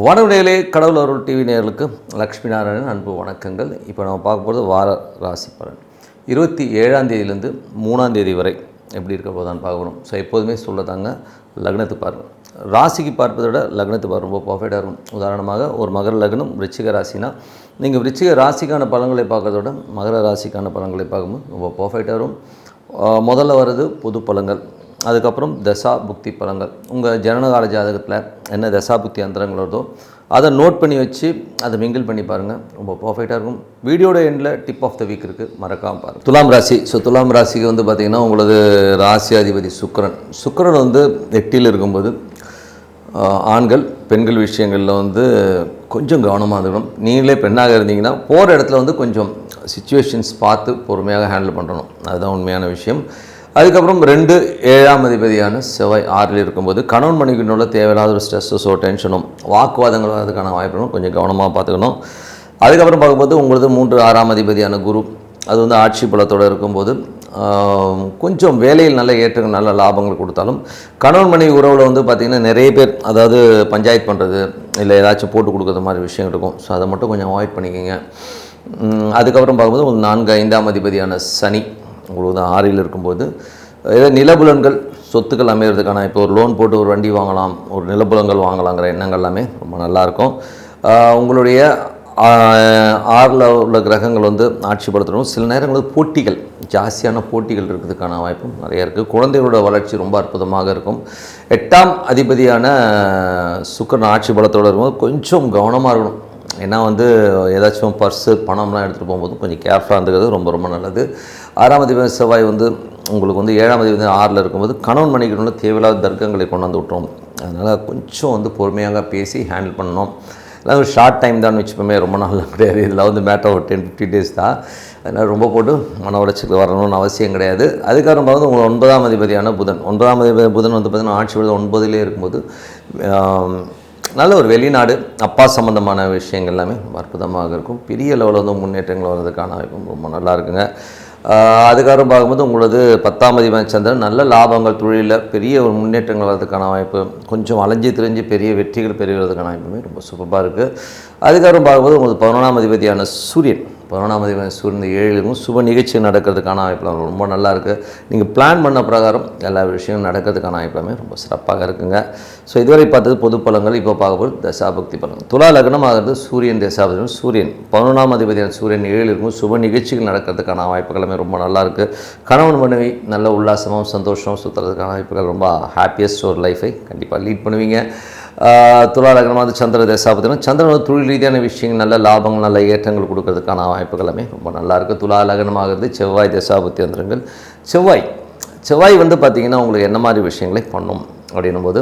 வனவிடையிலே கடவுள் அருள் டிவி நேயர்களுக்கு லக்ஷ்மி நாராயணன் அன்பு வணக்கங்கள். இப்போ நம்ம பார்க்க போகிறது வார ராசி பலன் 27ஆம் தேதியிலேருந்து 3ஆம் தேதி வரை எப்படி இருக்க போதான்னு பார்க்க போகிறோம். ஸோ எப்போதுமே சொல்லதாங்க, லக்னத்து பாருங்கள். ராசிக்கு பார்ப்பதை விட லக்னத்து பாரு ரொம்ப பர்ஃபெக்டாக இருக்கும். உதாரணமாக ஒரு மகர லக்னம் விருச்சிக ராசினா நீங்கள் விருச்சிக ராசிக்கான பலன்களை பார்க்கறத விட மகர ராசிக்கான பலன்களை பார்க்கும்போது ரொம்ப பர்ஃபெக்டாக இருக்கும். முதல்ல வர்றது பொது பலன்கள், அதுக்கப்புறம் தசா புக்தி பலன்கள். உங்கள் ஜனனகால ஜாதகத்தில் என்ன தசா புக்தி அந்தரங்கள் வருதோ அதை நோட் பண்ணி வச்சு அதை மிங்கிள் பண்ணி பாருங்கள், ரொம்ப பர்ஃபெக்டாக இருக்கும். வீடியோட எண்டில் டிப் ஆஃப் த வீக் இருக்குது, மறக்காமல் பாருங்கள். துலாம் ராசி. ஸோ துலாம் ராசிக்கு வந்து பார்த்திங்கன்னா உங்களது ராசி அதிபதி சுக்கிரன் வந்து 8ல் இருக்கும்போது ஆண்கள் பெண்கள் விஷயங்களில் வந்து கொஞ்சம் கவனமாக இருக்கணும். நீங்களே பெண்ணாக இருந்தீங்கன்னா போகிற இடத்துல வந்து கொஞ்சம் சிச்சுவேஷன்ஸ் பார்த்து பொறுமையாக ஹேண்டில் பண்ணணும், அதுதான் உண்மையான விஷயம். அதுக்கப்புறம் 2 7ஆம் அதிபதியான செவ்வாய் 6ல் இருக்கும்போது கணவன் மனைவிக்குள்ள தேவையில்லாத ஒரு ஸ்ட்ரெஸ்ஸோ டென்ஷனும் வாக்குவாதங்கள் வரதுக்கான வாய்ப்புகளும் கொஞ்சம் கவனமாக பார்த்துக்கணும். அதுக்கப்புறம் பார்க்கும்போது உங்களுக்கு 3 6ஆம் அதிபதியான குரு அது வந்து ஆட்சி பலத்தோடு இருக்கும்போது கொஞ்சம் வேலையில் நல்ல ஏற்றங்கள் நல்ல லாபங்கள் கொடுத்தாலும் கணவன் மனைவி உறவில் வந்து பார்த்திங்கன்னா நிறைய பேர் அதாவது பஞ்சாயத்து பண்ணுறது இல்லை ஏதாச்சும் போட்டு கொடுக்குற மாதிரி விஷயம் இருக்கும். ஸோ அதை மட்டும் கொஞ்சம் அவாய்ட் பண்ணிக்கோங்க. அதுக்கப்புறம் பார்க்கும்போது உங்களுக்கு 4 5ஆம் அதிபதியான சனி உங்களுக்கு 6ல் இருக்கும்போது ஏதோ நிலபுலன்கள் சொத்துக்கள் அமைகிறதுக்கான இப்போ ஒரு லோன் போட்டு ஒரு வண்டி வாங்கலாம், ஒரு நிலபுலங்கள் வாங்கலாங்கிற எண்ணங்கள் எல்லாமே ரொம்ப நல்லாயிருக்கும். உங்களுடைய 6ல் உள்ள கிரகங்கள் வந்து ஆட்சி படுத்தணும். சில நேரங்களில் போட்டிகள் ஜாஸ்தியான போட்டிகள் இருக்கிறதுக்கான வாய்ப்பும் நிறைய இருக்குது. குழந்தைகளோட வளர்ச்சி ரொம்ப அற்புதமாக இருக்கும். 8ஆம் அதிபதியான சுக்கிரன் ஆட்சி பலத்தோடு இருக்கும்போது கொஞ்சம் கவனமாக இருக்கணும். ஏன்னா வந்து ஏதாச்சும் பர்ஸு பணம்லாம் எடுத்துகிட்டு போகும்போது கொஞ்சம் கேர்ஃபுல்லாக இருந்துக்கிறது ரொம்ப ரொம்ப நல்லது. 6ஆம் அதிபதி செவ்வாய் வந்து உங்களுக்கு வந்து 7ஆம் அதிபதி 6ல் இருக்கும்போது கணவன் மனைவிக்குள்ள தேவையில்லாத தர்க்கங்களை கொண்டு வந்து விட்டுரும். அதனால் கொஞ்சம் வந்து பொறுமையாக பேசி ஹேண்டில் பண்ணணும். அதாவது ஒரு ஷார்ட் டைம் தான் வச்சுப்போமே, ரொம்ப நாள் கிடையாது. இதில் வந்து மேட்டர் ஒரு 10-15 டேஸ் தான். அதனால் ரொம்ப போட்டு மன உளைச்சலுக்கு வரணும்னு அவசியம் கிடையாது. அதுக்கப்புறம் பார்த்து உங்கள் 9ஆம் அதிபதியான புதன் 9ஆம் அதிபதி புதன் வந்து பார்த்திங்கன்னா ஆட்சி விட 9லே இருக்கும்போது நல்ல ஒரு வெளிநாடு அப்பா சம்மந்தமான விஷயங்கள் எல்லாமே அற்புதமாக இருக்கும். பெரிய லெவலில் வந்து முன்னேற்றங்கள் வர்றதுக்கான வாய்ப்பும் ரொம்ப நல்லா இருக்குங்க. அதுக்கப்புறம் பார்க்கும்போது உங்களது 10ஆம் அதிபதி சந்திரன் நல்ல லாபங்கள் தொழிலில் பெரிய ஒரு முன்னேற்றங்கள் வர்றதுக்கான வாய்ப்பு, கொஞ்சம் அலைஞ்சி திரிஞ்சு பெரிய வெற்றிகள் பெறுவதற்கான வாய்ப்புமே ரொம்ப சூப்பராக இருக்குது. அதுக்கப்புறம் பார்க்கும்போது உங்களுக்கு 11ஆம் அதிபதியான சூரியன் 11ஆம் அதிபதி சூரியன் 7லும் சுப நிகழ்ச்சி நடக்கிறதுக்கான வாய்ப்புலாம் ரொம்ப நல்லா இருக்குது. நீங்கள் பிளான் பண்ண பிரகாரம் எல்லா விஷயமும் நடக்கிறதுக்கான வாய்ப்புமே ரொம்ப சிறப்பாக இருக்குங்க. ஸோ இதுவரை பார்த்தது பொது பலன்கள். இப்போ பார்க்கும்போது தசாபக்தி பலன். துலா லக்னமாகிறது சூரியன் தசாபக்தி. சூரியன் 11ஆம் அதிபதியான சூரியன் 7ல் இருக்கும் சுப நிகழ்ச்சிகள் நடக்கிறதுக்கான வாய்ப்புகளுமே ரொம்ப நல்லா இருக்குது. கணவன் மனைவி நல்ல உல்லாசமும் சந்தோஷமும் சுற்றுறதுக்கான வாய்ப்புகள், ரொம்ப ஹாப்பியஸ்ட் ஒரு லைஃபை கண்டிப்பாக லீட் பண்ணுவீங்க. துலா லக்னமாக வந்து சந்திர தசாபத்தினா சந்திரன் வந்து தொழில் ரீதியான விஷயங்கள் நல்ல லாபங்கள் நல்ல ஏற்றங்கள் கொடுக்கறதுக்கான வாய்ப்புகளுமே ரொம்ப நல்லாயிருக்கு. துலா லக்னமாகிறது செவ்வாய் தசாபத்தி அந்தரங்கள். செவ்வாய் வந்து பார்த்திங்கன்னா உங்களுக்கு என்ன மாதிரி விஷயங்களை பண்ணும் அப்படின்னும்போது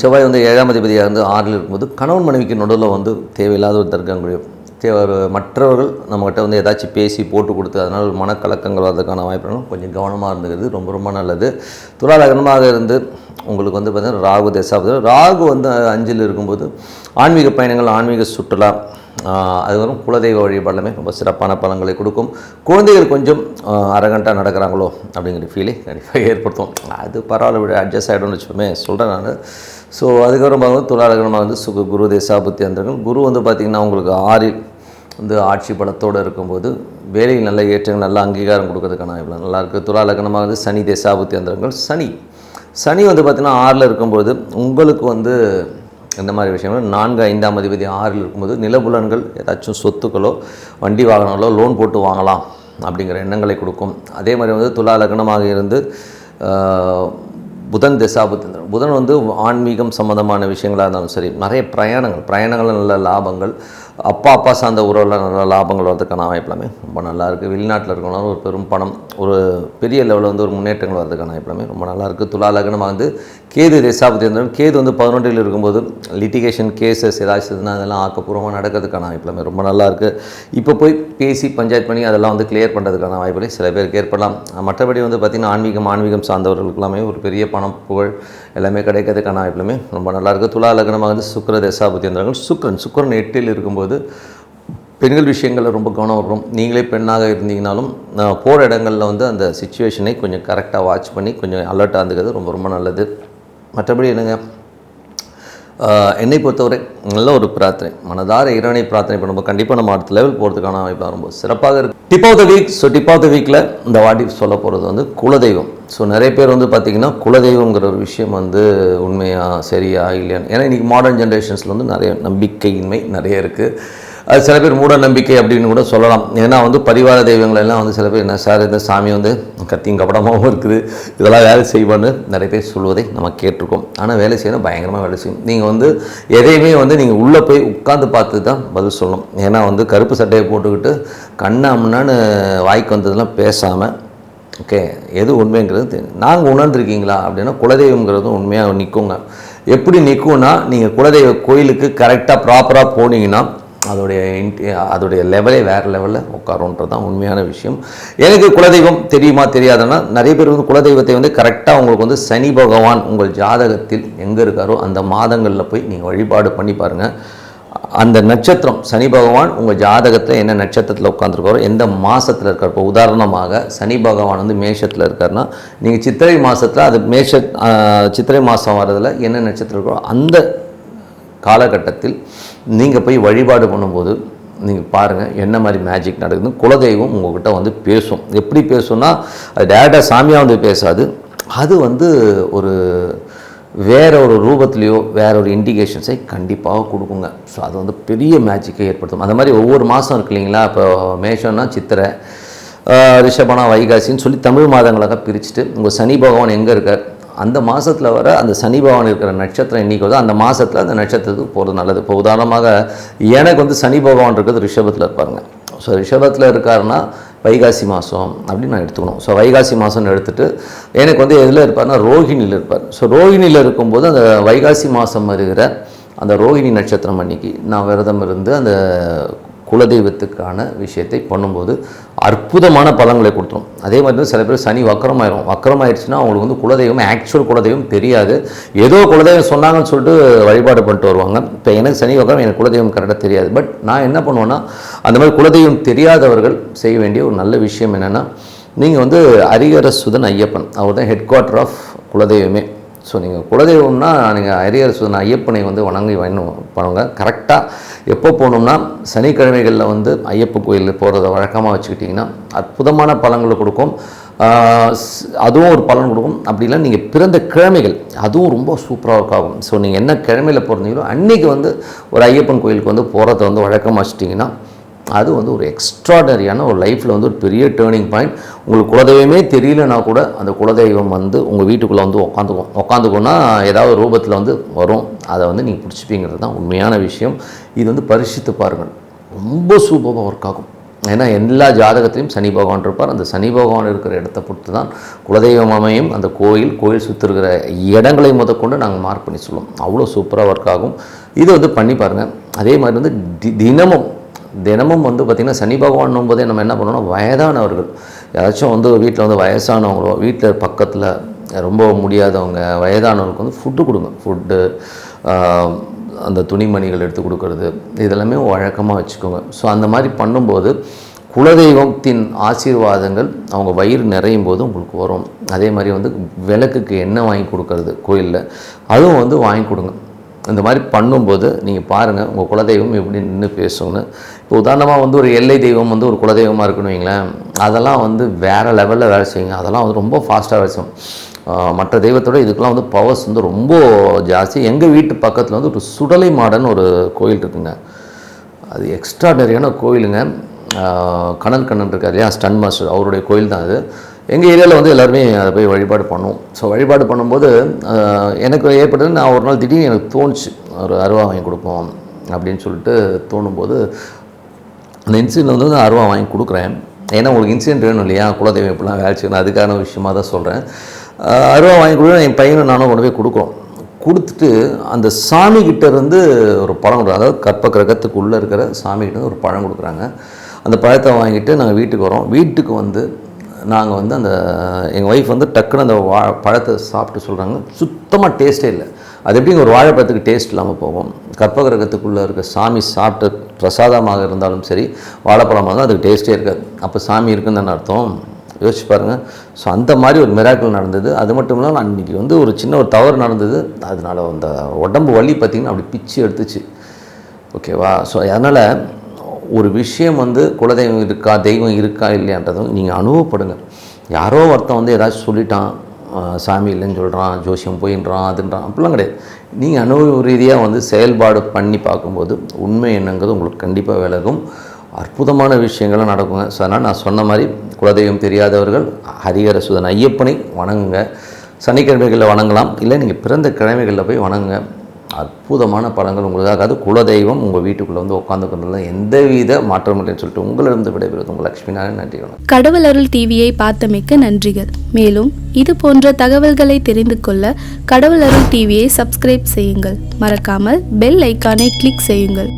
செவ்வாய் வந்து 7ஆம் அதிபதியாக இருந்து 6ல் இருக்கும்போது கணவன் மனைவிக்கு நடுவில் வந்து தேவையில்லாத ஒரு தர்க்கங்கள் மற்றவர்கள் நம்மகிட்ட வந்து ஏதாச்சும் பேசி போட்டு கொடுத்து அதனால் ஒரு மனக்கலக்கங்கள் வரதுக்கான வாய்ப்புகளும் கொஞ்சம் கவனமாக இருந்துக்கிறது ரொம்ப ரொம்ப நல்லது. துலா லக்னமாக இருந்து உங்களுக்கு வந்து பார்த்திங்கன்னா ராகு தசாபதி. ராகு வந்து 5ல் இருக்கும்போது ஆன்மீக பயணங்கள் ஆன்மீக சுற்றுலா அதுக்கப்புறம் குலதெய்வ வழிபாடுமே ரொம்ப சிறப்பான பலன்களை கொடுக்கும். குழந்தைகள் கொஞ்சம் அரகண்ட்டாக நடக்கிறாங்களோ அப்படிங்கிற ஃபீலே கண்டிப்பாக ஏற்படுத்தும். அது பரவாயில்ல, அட்ஜஸ்ட் ஆகிடும்னு வச்சுப்போமே சொல்கிறேன் நான். ஸோ அதுக்கப்புறம் பார்க்கும்போது துலா லக்னமாக வந்து குரு தசாபுத்தி அந்தரங்கள். குரு வந்து பார்த்திங்கன்னா உங்களுக்கு 6ல் வந்து ஆட்சி பலத்தோடு இருக்கும்போது வேலையில் நல்ல ஏற்றங்கள் நல்ல அங்கீகாரம் கொடுக்கறதுக்கான வாய்ப்பு நல்லாயிருக்கு. துலா லக்னமாக வந்து சனி தசாபுத்தி அந்தரங்கள். சனி வந்து பார்த்திங்கன்னா 6ல் இருக்கும்போது உங்களுக்கு வந்து இந்த மாதிரி விஷயங்கள் 4 5ஆம் அதிபதி 6ல் இருக்கும்போது நிலபுலன்கள் ஏதாச்சும் சொத்துக்களோ வண்டி வாகனங்களோ லோன் போட்டு வாங்கலாம் அப்படிங்கிற எண்ணங்களை கொடுக்கும். அதே மாதிரி வந்து துலா லக்னமாக இருந்து புதன் தசாபுத்தி. புதன் வந்து ஆன்மீகம் சம்மந்தமான விஷயங்களாக இருந்தாலும் சரி, நிறைய பிரயாணங்கள் நல்ல லாபங்கள், அப்பா சார்ந்த உறவில் நல்ல லாபங்கள் வரதுக்கான வாய்ப்புலாமே ரொம்ப நல்லாயிருக்கு. வெளிநாட்டில் இருக்கணும் ஒரு பெரும் பணம் ஒரு பெரிய லெவலில் வந்து ஒரு முன்னேற்றங்கள் வரதுக்கான வாய்ப்புலாமே ரொம்ப நல்லாயிருக்கு. துலா லக்னமாக வந்து கேது தசாபதி இருந்தாலும் கேது வந்து 11ல் இருக்கும்போது லிட்டிகேஷன் கேசஸ் ஏதாச்சும் அதெல்லாம் ஆக்கப்பூர்வமாக நடக்கிறதுக்கான வாய்ப்புலாமே ரொம்ப நல்லாயிருக்கு. இப்போ போய் பேசி பஞ்சாயத்து பண்ணி அதெல்லாம் வந்து கிளியர் பண்ணுறதுக்கான வாய்ப்புகளை சில பேருக்கு ஏற்படலாம். மற்றபடி வந்து பார்த்திங்கன்னா ஆன்மீகம் சார்ந்தவர்களுக்கெல்லாமே ஒரு பெரிய பணம் புகழ் எல்லாமே கிடைக்கிறதுக்கான வாய்ப்புலுமே ரொம்ப நல்லாயிருக்கு. துலா லக்னமாக வந்து சுக்கிர தசாபதி இருந்தார்கள். சுக்கிரன் 8ல் இருக்கும்போது பெண்கள் விஷயங்களில் ரொம்ப கவனம் வரும். நீங்களே பெண்ணாக இருந்தீங்கனாலும் போகிற இடங்களில் வந்து அந்த சிச்சுவேஷனை கொஞ்சம் கரெக்டாக வாட்ச் பண்ணி கொஞ்சம் அலர்ட்டாக இருந்துக்கிறது ரொம்ப ரொம்ப நல்லது. மற்றபடி என்னங்க என்னை பொறுத்தவரை நல்ல ஒரு பிரார்த்தனை, மனதார இறைவனை பிரார்த்தனை பண்ணும்போது கண்டிப்பாக நம்ம அடுத்த லெவல் போகிறதுக்கான வாய்ப்பு ரொம்ப சிறப்பாக இருக்குது. Tip of the week. So tip of the வீக்கில் இந்த வாட்டி சொல்ல போகிறது வந்து குலதெய்வம். ஸோ நிறைய பேர் வந்து பார்த்திங்கன்னா குலதெய்வங்கிற ஒரு விஷயம் வந்து உண்மையாக சரியா இல்லையான்னு, ஏன்னா இன்றைக்கி மாடர்ன் ஜென்ரேஷன்ஸில் வந்து நிறைய நம்பிக்கையின்மை நிறைய இருக்குது. அது சில பேர் மூட நம்பிக்கை அப்படின்னு கூட சொல்லலாம். ஏன்னா வந்து பரிவார தெய்வங்கள் எல்லாம் வந்து சில பேர் என்ன சார் இந்த சாமி வந்து கத்தியும் கப்படமாகவும் இருக்குது, இதெல்லாம் வேலை செய்வான்னு நிறைய பேர் சொல்வதை நம்ம கேட்டிருக்கோம். ஆனால் வேலை செய்யணும், பயங்கரமாக வேலை செய்யும். நீங்கள் வந்து எதையுமே வந்து நீங்கள் உள்ளே போய் உட்காந்து பார்த்து தான் பதில் சொல்லணும். ஏன்னா வந்து கருப்பு சட்டையை போட்டுக்கிட்டு கண்ணாமுன்னான்னு வாய்க்கு வந்ததெல்லாம் பேசாமல் ஓகே எது உண்மைங்கிறது நாங்கள் உணர்ந்துருக்கீங்களா அப்படின்னா குலதெய்வங்கிறதும் உண்மையாக நிற்குங்க. எப்படி நிற்கும்னா நீங்கள் குலதெய்வ கோயிலுக்கு கரெக்டாக ப்ராப்பராக போனீங்கன்னா அதோடைய லெவலே வேறு லெவலில் உட்காருன்றது தான் உண்மையான விஷயம். எனக்கு குலதெய்வம் தெரியுமா தெரியாதுன்னா, நிறைய பேர் வந்து குலதெய்வத்தை வந்து கரெக்டாக உங்களுக்கு வந்து சனி பகவான் உங்கள் ஜாதகத்தில் எங்கே இருக்காரோ அந்த மாதங்களில் போய் நீங்கள் வழிபாடு பண்ணி பாருங்கள். அந்த நட்சத்திரம் சனி பகவான் உங்கள் ஜாதகத்தில் என்ன நட்சத்திரத்தில் உட்காந்துருக்காரோ, எந்த மாதத்தில் இருக்கார். இப்போ உதாரணமாக சனி பகவான் வந்து மேஷத்தில் இருக்காருன்னா, நீங்கள் சித்திரை மாதத்தில் அது சித்திரை மாதம் வர்றதில் என்ன நட்சத்திரம் இருக்கோ அந்த காலகட்டத்தில் நீங்கள் போய் வழிபாடு பண்ணும்போது நீங்கள் பாருங்கள் என்ன மாதிரி மேஜிக் நடக்குதுன்னு. குலதெய்வம் உங்கள்கிட்ட வந்து பேசும். எப்படி பேசும்னா, அது டேரெக்டாக சாமியாக வந்து பேசாது, அது வந்து ஒரு வேற ஒரு ரூபத்துலேயோ வேற ஒரு இண்டிகேஷன்ஸை கண்டிப்பாக கொடுக்குங்க. ஸோ அது வந்து பெரிய மேஜிக்கை ஏற்படுத்தும். அந்த மாதிரி ஒவ்வொரு மாதம் இருக்கு இல்லைங்களா, இப்போ மேஷம்னா சித்திரை, ரிஷபனா வைகாசின்னு சொல்லி தமிழ் மாதங்களாக பிரிச்சுட்டு உங்கள் சனி பகவான் எங்கே இருக்கார் அந்த மாதத்தில் வர அந்த சனி பகவான் இருக்கிற நட்சத்திரம் இன்றைக்கி வருது, அந்த மாதத்தில் அந்த நட்சத்திரத்துக்கு போகிறது நல்லது. இப்போ உதாரணமாக எனக்கு வந்து சனி பகவான் இருக்கிறது ரிஷபத்தில் இருப்பாருங்க. ஸோ ரிஷபத்தில் இருக்காருன்னா வைகாசி மாதம் அப்படின்னு நான் எடுத்துக்கணும். ஸோ வைகாசி மாதம்னு எடுத்துகிட்டு எனக்கு வந்து எதில் இருப்பார்னா ரோஹிணியில் இருப்பார். ஸோ ரோஹிணியில் இருக்கும்போது அந்த வைகாசி மாதம் வருகிற அந்த ரோஹிணி நட்சத்திரம் அன்றைக்கி நான் விரதம் இருந்து அந்த குலதெய்வத்துக்கான விஷயத்தை பண்ணும்போது அற்புதமான பலன்களை கொடுத்துரும். அதே மாதிரி தான் சில பேர் சனி வக்கரமாயிடுச்சுன்னா அவங்களுக்கு வந்து குலதெய்வம் ஆக்சுவல் குலதெய்வம் தெரியாது, ஏதோ குலதெய்வம் சொன்னாங்கன்னு சொல்லிட்டு வழிபாடு பண்ணிட்டு வருவாங்க. இப்போ எனக்கு சனி வக்கரம், எனக்கு குலதெய்வம் கரெக்டாக தெரியாது. பட் நான் என்ன பண்ணுவேன்னா, அந்த மாதிரி குலதெய்வம் தெரியாதவர்கள் செய்ய வேண்டிய ஒரு நல்ல விஷயம் என்னென்னா, நீங்கள் வந்து ஹரிஹரசுதன் ஐயப்பன், அவர் தான் ஹெட் குவார்ட்டர் ஆஃப் குலதெய்வமே. ஸோ நீங்கள் குலதெய்வம்னா நீங்கள் ஹரிஹரசுதன் ஐயப்பனை வந்து வணங்கி பண்ணுவாங்க. கரெக்டாக எப்போ போகணும்னா சனிக்கிழமைகளில் வந்து ஐயப்ப கோயிலில் போகிறத வழக்கமாக வச்சுக்கிட்டிங்கன்னா அற்புதமான பலன்களை கொடுக்கும். அதுவும் ஒரு பலன் கொடுக்கும். அப்படின்னா நீங்கள் பிறந்த கிழமைகள் அதுவும் ரொம்ப சூப்பராக இருக்காகும். ஸோ நீங்கள் என்ன கிழமையில் பிறந்தீங்களோ அன்றைக்கி வந்து ஒரு ஐயப்பன் கோயிலுக்கு வந்து போகிறத வந்து வழக்கமாக வச்சுட்டிங்கன்னா அது வந்து ஒரு எக்ஸ்ட்ராடனரியான ஒரு லைஃப்பில் வந்து ஒரு பெரிய டேர்னிங் பாயிண்ட். உங்களுக்கு குலதெய்வமே தெரியலனா கூட அந்த குலதெய்வம் வந்து உங்கள் வீட்டுக்குள்ளே வந்து உட்காந்துக்கோன்னா ஏதாவது ரூபத்தில் வந்து வரும், அதை வந்து நீங்கள் பிடிச்சிப்பீங்கிறது தான் உண்மையான விஷயம். இது வந்து பரிசித்து பாருங்கள், ரொம்ப சூப்பராக ஒர்க் ஆகும். ஏன்னா எல்லா ஜாதகத்திலையும் சனி பகவான் இருப்பார். அந்த சனி பகவான் இருக்கிற இடத்த பொறுத்து தான் குலதெய்வம் அமையும். அந்த கோயில் சுற்றிருக்கிற இடங்களை முதற்கொண்டு நாங்கள் மார்க் பண்ணி சொல்லுவோம். அவ்வளோ சூப்பராக ஒர்க் ஆகும். இது வந்து பண்ணி பாருங்கள். அதே மாதிரி வந்து தினமும் வந்து பார்த்திங்கன்னா சனி பகவான் போதே நம்ம என்ன பண்ணணும், வயதானவர்கள் யாராச்சும் வந்து வீட்டில் வந்து வயசானவங்களோ, வீட்டில் பக்கத்தில் ரொம்ப முடியாதவங்க வயதானவர்களுக்கு வந்து ஃபுட்டு கொடுங்க. ஃபுட்டு, அந்த துணிமணிகள் எடுத்து கொடுக்கறது, இதெல்லாமே வழக்கமாக வச்சுக்கோங்க. ஸோ அந்த மாதிரி பண்ணும்போது குலதெய்வத்தின் ஆசீர்வாதங்கள் அவங்க வயிறு நிறையும் போது உங்களுக்கு வரும். அதே மாதிரி வந்து விளக்குக்கு எண்ணெய் வாங்கி கொடுக்கறது கோயிலில், அதுவும் வந்து வாங்கி கொடுங்க. இந்த மாதிரி பண்ணும்போது நீங்கள் பாருங்கள் உங்கள் குலதெய்வம் எப்படி நின்று பேசுங்கன்னு. இப்போ உதாரணமாக வந்து ஒரு எல்லை தெய்வம் வந்து ஒரு குலதெய்வமாக இருக்குன்னு வைங்களேன், அதெல்லாம் வந்து வேறு லெவலில் வேலை செய்யுங்க. அதெல்லாம் வந்து ரொம்ப ஃபாஸ்ட்டாக வேலை செய்யும். மற்ற தெய்வத்தோட இதுக்கெலாம் வந்து பவர்ஸ் வந்து ரொம்ப ஜாஸ்தி. எங்கள் வீட்டு பக்கத்தில் வந்து ஒரு சுடலை மாடன் ஒரு கோயில் இருக்குங்க. அது எக்ஸ்ட்ராடனரியான கோயிலுங்க. கண்ணன் இருக்கார் இல்லையா, ஸ்டன் மாஸ்டர், அவருடைய கோயில் தான் அது. எங்கள் ஏரியாவில் வந்து எல்லாருமே அதை போய் வழிபாடு பண்ணுவோம். ஸோ வழிபாடு பண்ணும்போது எனக்கு ஏற்பட்டது, நான் ஒரு நாள் திடீர்னு எனக்கு தோணுச்சு ஒரு அருவா வாங்கி கொடுப்போம் அப்படின்னு சொல்லிட்டு தோணும்போது அந்த இன்சிடென்ட் வந்து நான் அருவா வாங்கி கொடுக்குறேன். ஏன்னா உங்களுக்கு இன்சிடென்ட் வேணும் இல்லையா, குலதெய்வம் இப்படிலாம் வேலை செய்யணும், அதுக்கான விஷயமாக தான் சொல்கிறேன். அருவா வாங்கி கொடுக்குறேன். என் பையனும் நானும் கொண்டு போய் கொடுத்துட்டு அந்த சாமிக்கிட்ட இருந்து ஒரு பழம் கொடுக்குறாங்க. அதாவது கற்ப கிரகத்துக்கு உள்ளே இருக்கிற சாமிக்கிட்ட ஒரு பழம் கொடுக்குறாங்க. அந்த பழத்தை வாங்கிட்டு நாங்கள் வீட்டுக்கு வரோம். வீட்டுக்கு வந்து நாங்கள் வந்து அந்த எங்கள் ஒய்ஃப் வந்து டக்குன்னு அந்த பழத்தை சாப்பிட்டு சொல்கிறாங்க, சுத்தமாக டேஸ்ட்டே இல்லை. அது எப்படி ஒரு வாழைப்பழத்துக்கு டேஸ்ட் இல்லாமல் போகும். கற்பகிரகத்துக்குள்ளே இருக்க சாமி சாப்பிட்ட பிரசாதமாக இருந்தாலும் சரி, வாழைப்பழமாக இருந்தாலும் அதுக்கு டேஸ்ட்டே இருக்காது. அப்போ சாமி இருக்குன்னு தானே அர்த்தம். யோசிச்சு பாருங்கள். ஸோ அந்த மாதிரி ஒரு மிராக்கிள் நடந்தது. அது மட்டும் இல்லாமல் அன்றைக்கி வந்து ஒரு சின்ன ஒரு தவறு நடந்தது. அதனால் அந்த உடம்பு வலி பார்த்திங்கன்னா அப்படி பிச்சு எடுத்துச்சு. ஓகேவா? ஸோ அதனால் ஒரு விஷயம் வந்து குலதெய்வம் இருக்கா, தெய்வம் இருக்கா இல்லையான்றதும் நீங்கள் அனுபவப்படுங்க. யாரோ ஒருத்தன் வந்து ஏதாச்சும் சொல்லிட்டான், சாமி இல்லைன்னு சொல்கிறான், ஜோசியம் போயின்றான், அதுன்றான், அப்படிலாம் கிடையாது. நீங்கள் அனுபவ ரீதியாக வந்து செயல்பாடு பண்ணி பார்க்கும்போது உண்மை என்னங்கிறது உங்களுக்கு கண்டிப்பாக விலகும். அற்புதமான விஷயங்களும் நடக்குங்க. ஸோ அதனால் நான் சொன்ன மாதிரி குலதெய்வம் தெரியாதவர்கள் ஹரிஹர சுதன் ஐயப்பனை வணங்குங்க. சனிக்கிழமைகளில் வணங்கலாம், இல்லை நீங்கள் பிறந்த கிழமைகளில் போய் வணங்குங்க. அற்புதமான பலன்கள் உங்களுக்காக. அது குலதெய்வம் உங்கள் வீட்டுக்குள்ளே வந்து உட்காந்துக்கிறதுல எந்தவித மாற்றம் இல்லைன்னு சொல்லிட்டு உங்களிடம் விடைபெறுவது உங்கள் லக்ஷ்மி நாராயணன். நன்றி. கடவுள் அருள் டிவியை பார்த்தமைக்க நன்றிகள். மேலும் இது போன்ற தகவல்களை தெரிந்து கொள்ள கடவுள் அருள் டிவியை சப்ஸ்கிரைப் செய்யுங்கள். மறக்காமல் பெல் ஐக்கானை கிளிக் செய்யுங்கள்.